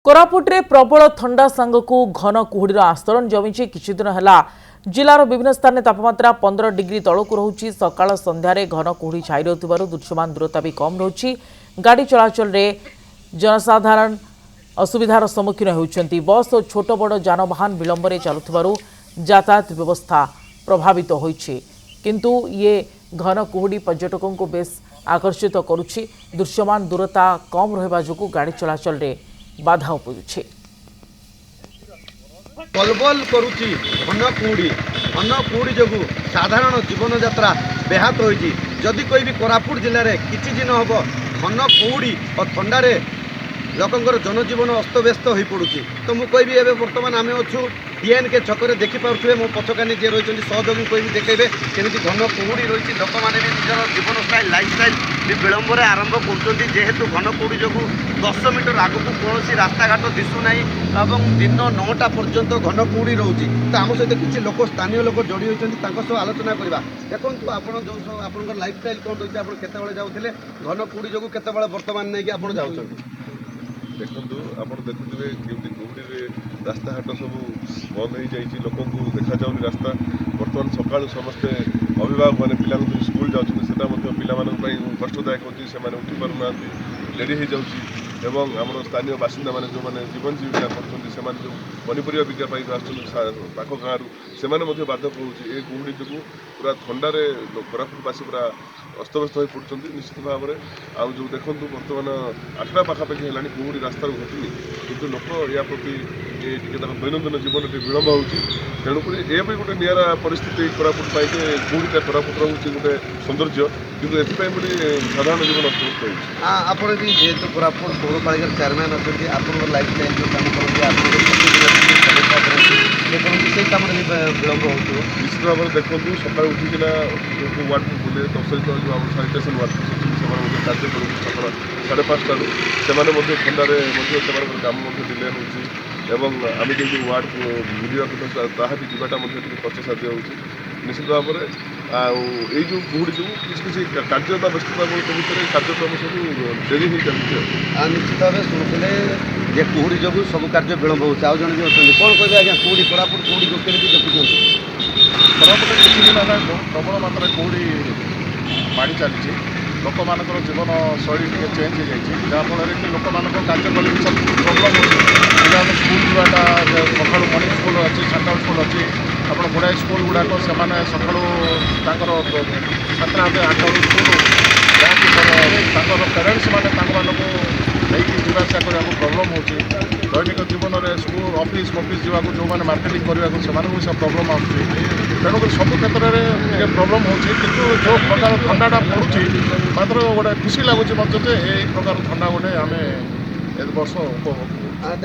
कोरापुटे प्रबल ठंडा सांगकू घन कुहुड़ीर आस्तरण जमी किछि दिन है जिलार विभिन्न स्थान में तापमात्रा 15 डिग्री तलक रोचे। सकाळ संध्यारे घन कुहुड़ी छाई रहुथिबारु दृश्यमान दूरता भी कम रहुछि। गाड़ी चलाचल रे जनसाधारण असुविधार सम्मुखीन होउछन्ति। बस और छोट बड़ जानवाहन विलंब रे चलुथिबारु यातायात व्यवस्था प्रभावित होइछि। किंतु ये घन कुहुड़ी पर्यटकों को बेस आकर्षित करुछि। दृश्यमान दूरता कम रहबा जोगु गाड़ी चलाचल रे बाधा उपजुछि। बलबल करुछि घन कुहुड़ी जोगु साधारण जीवन यात्रा व्याहत होइछि। जदि कोई भी कोरापुट जिले में किछि दिन हम घन कुहुड़ी और ठंडारे लोकंर जनजीवन अस्तव्यस्त हो पड़ुछि। तो मुझे कहबी एबे वर्तमान आम अच्छु डीएन के छक देखिपे मो पछकानी जे रही सहयोगी कहबी देखेबे केमिति घन कुहुड़ी रही। लोक मैंने भी निजर जीवन स्टाइल लाइफ स्टाइल भी विलंबर आरंभ कर जेहेतु घन कुहुड़ी जो 10 मीटर आगक कौन रास्ताघाट दिशुना और दिन 9टा पर्यंत घन कुहुड़ी रोचे। तो आम सहित किसी लोक स्थानीय लोक जोड़ी होती आलोचना करवा। देखो आप लाइफ स्टाइल कौन रही है केतबेले जाऊे घन कुहुड़ी जो केतबेले बर्तमान नहीं आप जाऊँ देखु आप देखुए केमती कुहुड़ी रास्ताघाट सब बंद हो जाइए। लोक देखा जाऊनी रास्ता बर्तमान सका समस्ते अभिभावक मैंने पिला स्कूल जाऊँ पाई कष्टदायक होती उठी पार ना डेरी हो जाऊँगी। एवं आम स्थानीय बासिंदा मैंने जो मैंने जीवन जीविका कर जो पनीपरिया बिका पाई पाख गाँव से बाधक होती ये कुहुड़ी जो पूरा ठंडारे कोरापुटवासी पूरा अस्तव्यस्त हो पड़ते निश्चित भाव में। आउ जो देखो बर्तमान 8टा पाखापाखि है कुहुड़ी रास्तार घटुनी किंतु लोक या प्रति दैनंदिन जीवन विलंब होती। तेणुक ये भी गोटे निरा परिस्थिति कोरापुट पाई कुहुड़ीटा कोरापुट रोचे गोटे सौंदर्य किंतु एथपाई भी साधारण जीवन अस्तव्यस्त होती। आप जेहेतु कोरापुट पौरपालिकार चेयरमैन अच्छे आप लाइफ स्टाइल जो कम करते से कम विलंब हो निश्चित भाव में देखो सका उठिकिना वार्ड को बुले तहसील जो आम सानिटेसन वार्ड से कार्य कर सका 5:30 से ठंडारे कम डिले हो आम जो वार्ड को बुलवा ताहा भी जाटा खर्च साध्य हो। निश्चित भाव में आई जो कुहुड़ी जो किसी कार्यता व्यस्तता भितर कार्यक्रम सब डेरी हो चलती। निश्चित भाव शुणुले जे कुहुड़ी जो सब कार्य विलंब हो जन भी अच्छे कौन कहे आज्ञा कुहुड़ी कोरापुट कुहुड़ी को केमी देखुं कोरापुट किसी दिन है प्रबल मात्रा कुहुड़ी माड़ी चली लोक मान जीवन शैली टे चेंज हो जाए जहाँफल कि लोक मान कार्यकल सब प्रोब्लम हो पिला स्कूल जाटा सका मर्निंग स्कूल अच्छी सेंट्रल स्कूल अच्छी आप गुड़ाए स्कूल गुड़ाक से सका 7टा 8 स्कूल जहाँकि पेरेन्ट्स मैंने नहीं जावासा करने प्रोब्लम हो दैनिक जीवन में स्कूल ऑफिस जावाक जो मैंने मार्केटिंग करने से सब प्रोब्लम आनुक सब क्षेत्र में प्रोब्लम हो जो प्रकार ठंडाटा पड़ुଛି मात्र गोटे खुशी लगुच मत ये प्रकार ठंडा गोटे आम ए वर्ष उपभोग।